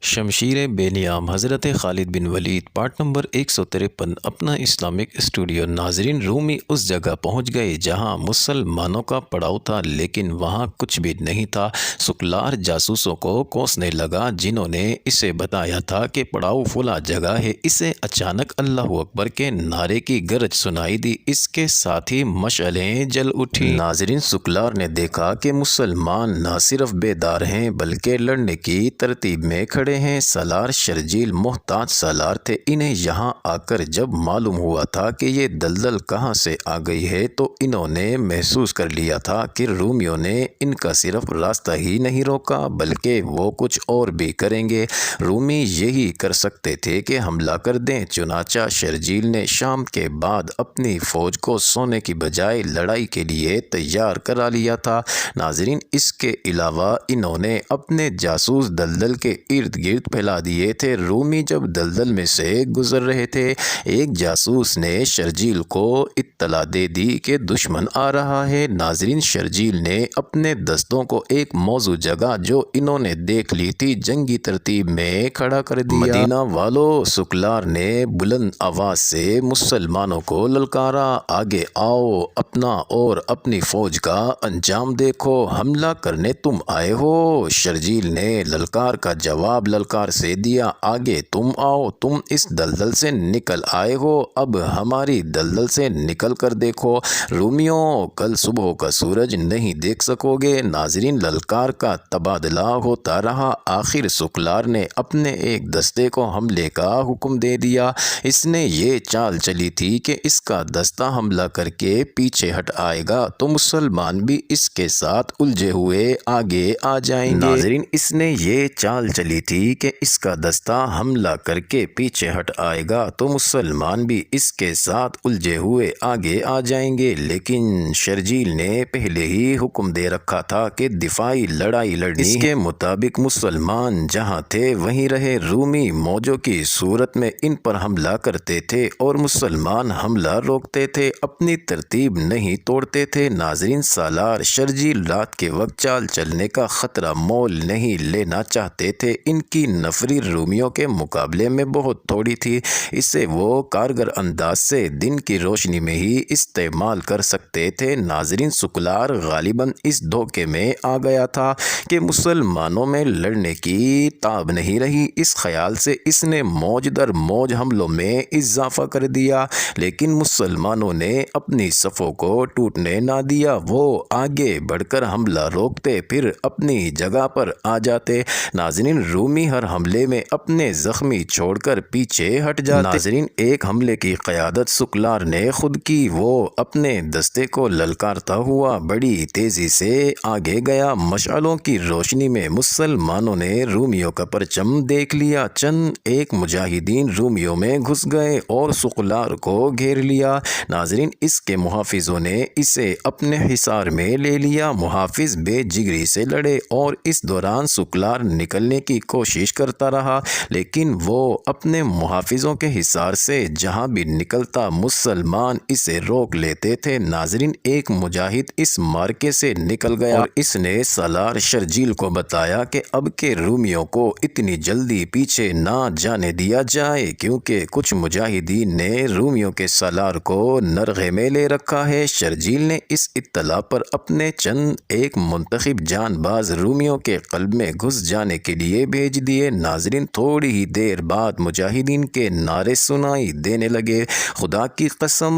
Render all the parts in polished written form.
شمشیر بے نیام حضرت خالد بن ولید part number 153 اپنا اسلامک اسٹوڈیو۔ ناظرین، رومی اس جگہ پہنچ گئے جہاں مسلمانوں کا پڑاؤ تھا، لیکن وہاں کچھ بھی نہیں تھا۔ سکلار جاسوسوں کو کوسنے لگا جنہوں نے اسے بتایا تھا کہ پڑاؤ فلاں جگہ ہے۔ اسے اچانک اللہ اکبر کے نعرے کی گرج سنائی دی، اس کے ساتھ ہی مشعلیں جل اٹھی۔ ناظرین، سکلار نے دیکھا کہ مسلمان نہ صرف بیدار ہیں بلکہ لڑنے کی ترتیب میں کھڑے ہیں۔ سالار شرجیل محتاط سالار تھے۔ انہیں یہاں آ کر جب معلوم ہوا تھا کہ یہ دلدل کہاں سے آ گئی ہے تو انہوں نے محسوس کر لیا تھا کہ رومیوں نے ان کا صرف راستہ ہی نہیں روکا بلکہ وہ کچھ اور بھی کریں گے۔ رومی یہی کر سکتے تھے کہ حملہ کر دیں، چنانچہ شرجیل نے شام کے بعد اپنی فوج کو سونے کی بجائے لڑائی کے لیے تیار کرا لیا تھا۔ ناظرین، اس کے علاوہ انہوں نے اپنے جاسوس دلدل کے ارد گرد پھیلا دیے تھے۔ رومی جب دلدل میں سے گزر رہے تھے، ایک جاسوس نے شرجیل کو اطلاع دے دی کہ دشمن آ رہا ہے۔ ناظرین، شرجیل نے اپنے دستوں کو ایک موزوں جگہ جو انہوں نے دیکھ لی تھی جنگی ترتیب میں کھڑا کر دیا۔ مدینہ والو، سکلار نے بلند آواز سے مسلمانوں کو للکارا، آگے آؤ، اپنا اور اپنی فوج کا انجام دیکھو، حملہ کرنے تم آئے ہو۔ شرجیل نے للکار کا جواب للکار سے دیا، آگے تم آؤ، تم اس دلدل سے نکل آئے ہو، اب ہماری دلدل سے نکل کر دیکھو۔ رومیوں، کل صبح کا سورج نہیں دیکھ سکو گے۔ ناظرین، للکار کا تبادلہ ہوتا رہا۔ آخر سکلار نے اپنے ایک دستے کو حملے کا حکم دے دیا۔ اس نے یہ چال چلی تھی کہ اس کا دستہ حملہ کر کے پیچھے ہٹ آئے گا تو مسلمان بھی اس کے ساتھ الجھے ہوئے آگے آ جائیں گے۔ ناظرین، اس نے یہ چال چلی تھی کہ اس کا دستہ حملہ کر کے پیچھے ہٹ آئے گا تو مسلمان بھی اس کے ساتھ الجھے ہوئے آگے آ جائیں گے، لیکن شرجیل نے پہلے ہی حکم دے رکھا تھا کہ دفاعی لڑائی لڑنی ہے۔ اس کے مطابق مسلمان جہاں تھے وہیں رہے۔ رومی موجوں کی صورت میں ان پر حملہ کرتے تھے اور مسلمان حملہ روکتے تھے، اپنی ترتیب نہیں توڑتے تھے۔ ناظرین، سالار شرجیل رات کے وقت چال چلنے کا خطرہ مول نہیں لینا چاہتے تھے۔ ان کی نفری رومیوں کے مقابلے میں بہت تھوڑی تھی، اسے وہ کارگر انداز سے دن کی روشنی میں ہی استعمال کر سکتے تھے۔ ناظرین، سکلار غالباً اس دھوکے میں آ گیا تھا کہ مسلمانوں میں لڑنے کی تاب نہیں رہی۔ اس خیال سے اس نے موج در موج حملوں میں اضافہ کر دیا، لیکن مسلمانوں نے اپنی صفوں کو ٹوٹنے نہ دیا۔ وہ آگے بڑھ کر حملہ روکتے پھر اپنی جگہ پر آ جاتے۔ ناظرین، رومی ہر حملے میں اپنے زخمی چھوڑ کر پیچھے ہٹ جاتے۔ ناظرین، ایک حملے کی قیادت سکلار نے خود کی۔ وہ اپنے دستے کو للکارتا ہوا بڑی تیزی سے آگے گیا۔ مشعلوں کی روشنی میں مسلمانوں نے رومیوں کا پرچم دیکھ لیا۔ چند ایک مجاہدین رومیوں میں گھس گئے اور سکلار کو گھیر لیا۔ ناظرین، اس کے محافظوں نے اسے اپنے حصار میں لے لیا۔ محافظ بے جگری سے لڑے اور اس دوران سکلار نکلنے کی کوشش کرتا رہا، لیکن وہ اپنے محافظوں کے حصار سے جہاں بھی نکلتا مسلمان اسے روک لیتے تھے۔ ناظرین، ایک مجاہد اس مارکے سے نکل گیا اور اس نے سالار شرجیل کو بتایا کہ اب کے رومیوں کو اتنی جلدی پیچھے نہ جانے دیا جائے کیونکہ کچھ مجاہدین نے رومیوں کے سالار کو نرغے میں لے رکھا ہے۔ شرجیل نے اس اطلاع پر اپنے چند ایک منتخب جان باز رومیوں کے قلب میں گھس جانے کے لیے بھیج دیے۔ ناظرین، تھوڑی ہی دیر بعد مجاہدین کے نعرے سنائی دینے لگے، خدا کی قسم،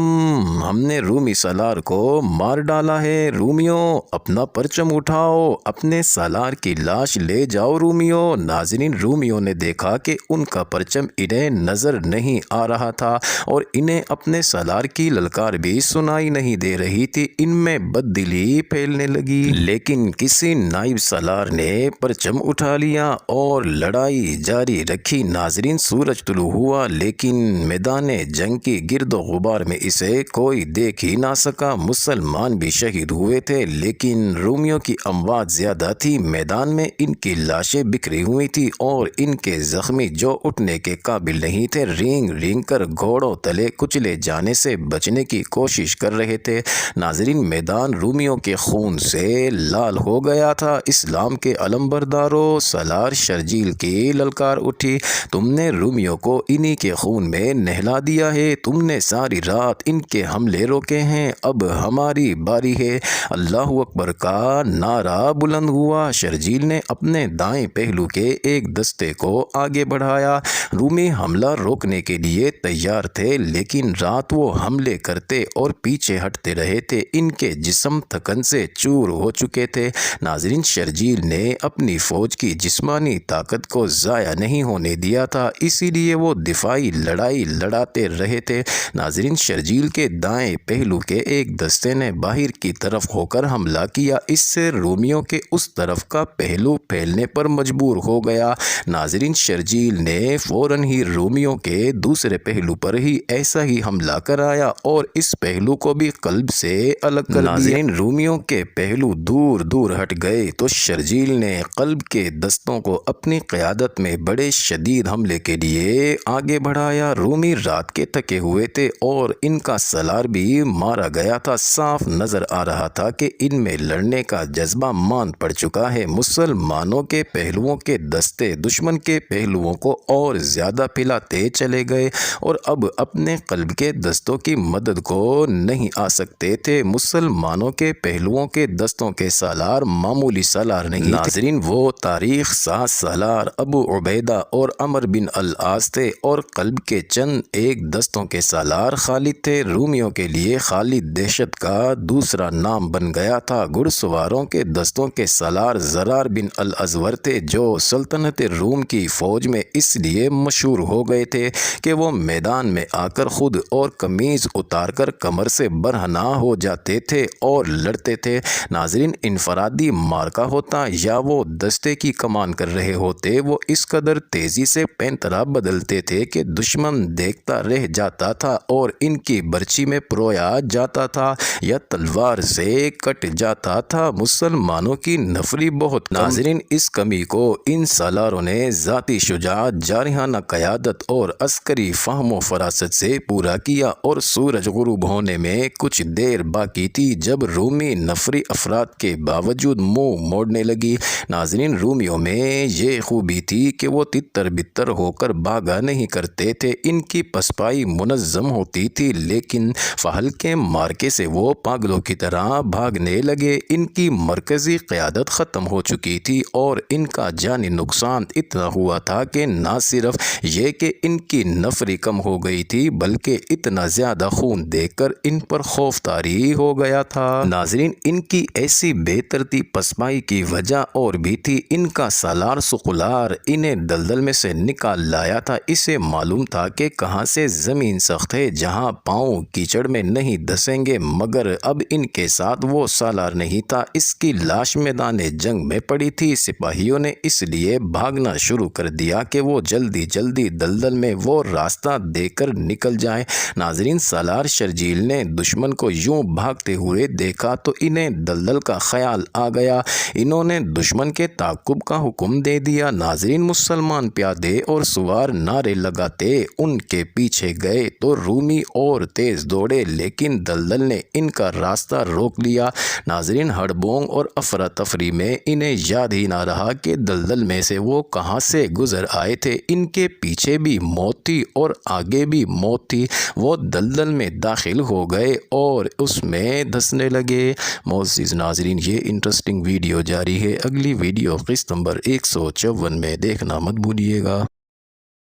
ہم نے رومی سالار کو مار ڈالا ہے۔ رومیوں، اپنا پرچم اٹھاؤ، اپنے سالار کی لاش لے جاؤ۔ رومیوں، ناظرین، رومیوں نے دیکھا کہ ان کا پرچم انہیں نظر نہیں آ رہا تھا اور انہیں اپنے سالار کی للکار بھی سنائی نہیں دے رہی تھی۔ ان میں بددلی پھیلنے لگی، لیکن کسی نائب سالار نے پرچم اٹھا لیا اور لڑائی جاری رکھی۔ ناظرین، سورج طلوع ہوا لیکن میدان جنگ کی گرد و غبار میں اسے کوئی دیکھ ہی نہ سکا۔ مسلمان بھی شہید ہوئے تھے لیکن رومیوں کی اموات زیادہ تھی۔ میدان میں ان کی لاشیں بکھری ہوئی تھی اور ان کے زخمی جو اٹھنے کے قابل نہیں تھے رینگ رینگ کر گھوڑوں تلے کچلے جانے سے بچنے کی کوشش کر رہے تھے۔ ناظرین، میدان رومیوں کے خون سے لال ہو گیا تھا۔ اسلام کے علم برداروں، سالار شرجیل شرجیل کی للکار اٹھی، تم نے رومیوں کو انہی کے خون میں نہلا دیا ہے، تم نے ساری رات ان کے حملے روکے ہیں، اب ہماری باری ہے۔ اللہ اکبر کا نعرہ بلند ہوا۔ شرجیل نے اپنے دائیں پہلو کے ایک دستے کو آگے بڑھایا۔ رومی حملہ روکنے کے لیے تیار تھے، لیکن رات وہ حملے کرتے اور پیچھے ہٹتے رہے تھے، ان کے جسم تھکن سے چور ہو چکے تھے۔ ناظرین، شرجیل نے اپنی فوج کی جسمانی طاقت کو ضائع نہیں ہونے دیا تھا، اسی لیے وہ دفاعی لڑائی لڑاتے رہے تھے۔ ناظرین، شرجیل کے دائیں پہلو کے ایک دستے نے باہر کی طرف ہو کر حملہ کیا، اس سے رومیوں کے اس طرف کا پہلو پھیلنے پر مجبور ہو گیا۔ ناظرین، شرجیل نے فوراً ہی رومیوں کے دوسرے پہلو پر ہی ایسا ہی حملہ کرایا اور اس پہلو کو بھی قلب سے الگ کر دیا۔ ناظرین، رومیوں کے پہلو دور دور ہٹ گئے تو شرجیل نے قلب کے دستوں کو اپنی قیادت میں بڑے شدید حملے کے لیے آگے بڑھایا۔ رومی رات کے تھکے ہوئے تھے اور ان کا سالار بھی مارا گیا تھا، صاف نظر آ رہا تھا کہ ان میں لڑنے کا جذبہ مان پڑ چکا ہے۔ مسلمانوں کے پہلوؤں کے دستے دشمن کے پہلوؤں کو اور زیادہ پھیلاتے چلے گئے اور اب اپنے قلب کے دستوں کی مدد کو نہیں آ سکتے تھے۔ مسلمانوں کے پہلوؤں کے دستوں کے سالار معمولی سالار نہیں تھے۔ ناظرین، وہ تاریخ ساز سالار ابو عبیدہ اور عمر بن العاص تھے اور قلب کے چند ایک دستوں کے سالار خالد تھے۔ رومیوں کے لیے خالد دہشت کا دوسرا نام بن گیا تھا۔ گھڑ سواروں کے دستوں کے سالار زرار بن الازور تھے، جو سلطنت روم کی فوج میں اس لیے مشہور ہو گئے تھے کہ وہ میدان میں آ کر خود اور قمیض اتار کر کمر سے برہنہ ہو جاتے تھے اور لڑتے تھے۔ ناظرین، انفرادی مارکا ہوتا یا وہ دستے کی کمان کر رہے ہوتے، وہ اس قدر تیزی سے پینترا بدلتے تھے کہ دشمن دیکھتا رہ جاتا تھا اور ان کی برچی میں پرویا جاتا تھا یا تلوار سے کٹ جاتا تھا۔ مسلمانوں کی نفری بہت کم۔ ناظرین، اس کمی کو ان سالاروں نے ذاتی شجاعت، جارحانہ قیادت اور عسکری فہم و فراست سے پورا کیا اور سورج غروب ہونے میں کچھ دیر باقی تھی جب رومی نفری افراد کے باوجود منہ موڑنے لگی۔ ناظرین، رومیوں میں یہ خوبی تھی کہ وہ تتر بتر ہو کر بھاگا نہیں کرتے تھے، ان کی پسپائی منظم ہوتی تھی، لیکن فحل کے مارکے سے وہ پاگلوں کی طرح بھاگنے لگے۔ ان کی مرکزی قیادت ختم ہو چکی تھی اور ان کا جانی نقصان اتنا ہوا تھا کہ نہ صرف یہ کہ ان کی نفری کم ہو گئی تھی، بلکہ اتنا زیادہ خون دیکھ کر ان پر خوف طاری ہو گیا تھا۔ ناظرین، ان کی ایسی بے ترتیب پسپائی کی وجہ اور بھی تھی۔ ان کا سالار سقلار انہیں دلدل میں سے نکال لایا تھا۔ اسے معلوم تھا کہ کہاں سے زمین سخت ہے جہاں پاؤں کیچڑ میں نہیں دھسیں گے، مگر اب ان کے ساتھ وہ سالار نہیں تھا۔ اس کی لاش میدان جنگ میں پڑی تھی۔ سپاہیوں نے اس لیے بھاگنا شروع کر دیا کہ وہ جلدی جلدی دلدل میں وہ راستہ دے کر نکل جائیں۔ ناظرین، سالار شرجیل نے دشمن کو یوں بھاگتے ہوئے دیکھا تو انہیں دلدل کا خیال آ گیا۔ انہوں نے دشمن کے تعاقب کا حکم دے دیا۔ ناظرین، مسلمان پیادے اور سوار نعرے لگاتے ان کے پیچھے گئے تو رومی اور تیز دوڑے، لیکن دلدل نے ان کا راستہ روک لیا۔ ناظرین، ہڑبونگ اور افراتفری میں انہیں یاد ہی نہ رہا کہ دلدل میں سے وہ کہاں سے گزر آئے تھے۔ ان کے پیچھے بھی موت تھی اور آگے بھی موت تھی۔ وہ دلدل میں داخل ہو گئے اور اس میں دھسنے لگے۔ معزز ناظرین، یہ انٹرسٹنگ ویڈیو جاری ہے، اگلی ویڈیو قسط نمبر 154 میں دیکھنا مت بھولیے گا۔